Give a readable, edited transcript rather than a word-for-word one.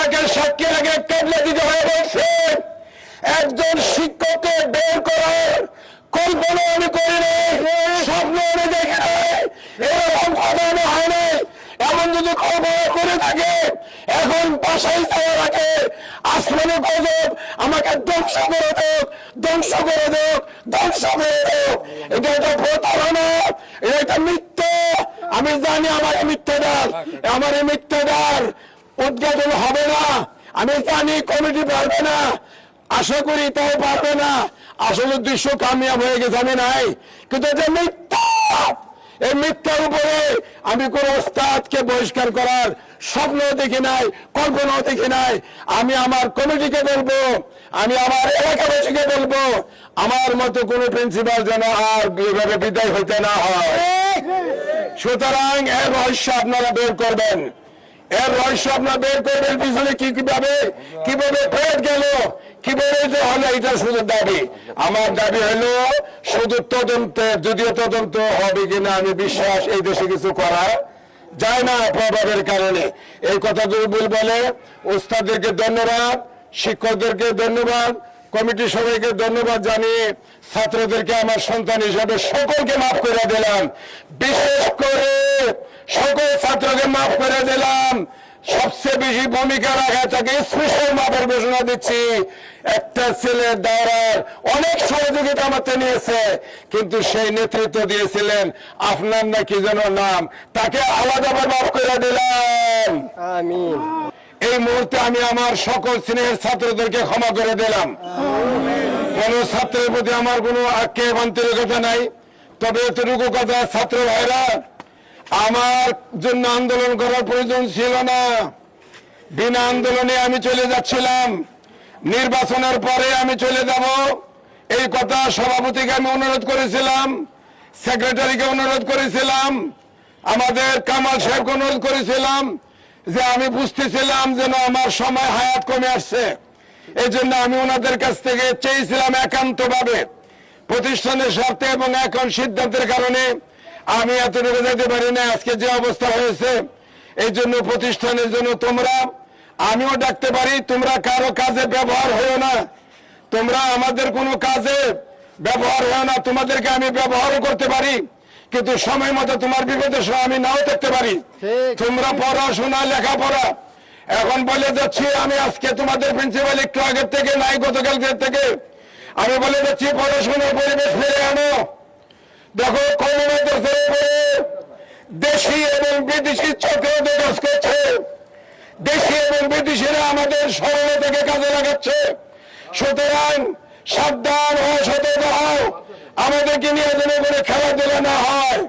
তাকে সাক্ষী রেখে কেবলা দিতে হয়ে বলছে। একজন শিক্ষককে বের করার কল্পনা আমি করিনি, স্বপ্ন আমি দেখি নাই, এরকম ঘটনা হয় নাই। এমন যদি কল্পনা করে থাকে এখন বাসায় যাওয়ার আগে আসমানে গজব আমাকে ধ্বংস করে দেখ, ধ্বংস করে দেখ, ধ্বংস করে দেখ। এটা একটা প্রতারণা, এটা একটা মিথ্যা। আমি জানি আমার মিথ্যাদার, আমার মিথ্যাদার উদ্ঘাটন হবে না। আমি জানি কমিটি পারবে না, আশা করি তাও পারবে না। আসলে দৃশ্য কামিয়াব হয়ে গেছে আমি নাই, কিন্তু এটা মিথ্যা। এই মিথ্যার উপরে আমি কোন ওস্তাদকে বহিষ্কার করার স্বপ্ন দেখি নাই, কল্পনাও দেখি নাই। আমি আমার কমিটিকে বলবো, আমি আমার এলাকাবাসীকে বলবো, আমার মতো কোন প্রিন্সিপাল যেন আর এভাবে বিদায় হইতে না হয়। সুতরাং এর রহস্য আপনারা বের করবেন, এর রহস্য আপনারা বের করবেন। পিছনে কিভাবে ফেরত গেল, কিভাবে যে হলো, এটা শুধু দাবি। আমার দাবি হলো শুধু তদন্তে, যদিও তদন্ত হবে কিনা আমি বিশ্বাস এই দেশে কিছু করা যায় না প্রভাবের কারণে। এই কথাগুলো বলে ওস্তাদদেরকে ধন্যবাদ, শিক্ষকদেরকে ধন্যবাদ, কমিটি সবাইকে ধন্যবাদ জানিয়ে ছাত্রদেরকে আমার সন্তান হিসাবে সকলকে মাফ করে দিলাম। বিশেষ করে সকল ছাত্রকে মাফ করে দিলাম। সবচেয়ে বেশি ভূমিকা রাখা তাকে স্পেশাল মাফের ঘোষণা দিচ্ছি। একটা ছেলের দ্বারার অনেক সহযোগিতা আমাকে নিয়েছে, কিন্তু সেই নেতৃত্ব দিয়েছিলেন আপনার নাকি যেন নাম, তাকে আলাদাভাবে মাফ করে দিলাম। আমিন। এই মুহূর্তে আমি আমার সকল স্নেহের ছাত্রদেরকে ক্ষমা করে দিলাম। কোন ছাত্রের প্রতি আমার কোনো আক্ষেপ আন্তরিকতা নাই। তবে এতটুকু কথা, ছাত্র ভাইরা, আমার জন্য আন্দোলন করার প্রয়োজন ছিল না। বিনা আন্দোলনে আমি চলে যাচ্ছিলাম। নির্বাচনের পরে আমি চলে যাব, এই কথা সভাপতিকে আমি অনুরোধ করেছিলাম, সেক্রেটারিকে অনুরোধ করেছিলাম, আমাদের কামাল সাহেবকে অনুরোধ করেছিলাম যে আমি বুঝতেছিলাম যেন আমার সময় হায়াত কমে আসছে। এই জন্য আমি ওনাদের কাছ থেকে চেয়েছিলাম একান্তভাবে, প্রতিষ্ঠানের স্বার্থে এবং এখন সিদ্ধান্তের কারণে আমি এতটুকু যেতে পারি না। আজকে যে অবস্থা হয়েছে, এই জন্য প্রতিষ্ঠানের জন্য তোমরা, আমিও ডাকতে পারি, তোমরা কারো কাজে ব্যবহার হও না, তোমরা আমাদের কোনো কাজে ব্যবহার হয় না। তোমাদেরকে আমি ব্যবহারও করতে পারি, কিন্তু সময় মতো তোমার বিপদের সময় আমি নাও থাকতে পারি। তোমরা পড়াশোনা, লেখাপড়া, এখন বলে যাচ্ছি আমি আজকে তোমাদের প্রিন্সিপাল একটু আগের থেকে নাই, গতকালকের থেকে আমি বলে যাচ্ছি পড়াশোনার পরিবেশ ফিরে আনো। দেখো কমিউনিটি দেশি এবং বিদেশি চক্রদের কাজ করছে। দেশি এবং বিদেশিরা আমাদের সরলে থেকে কাজে লাগাচ্ছে। সুতরাং সাবধান ও সতর্ক হও, আমাদেরকে নিয়ে যেন করে খেলাধুলা না হয়।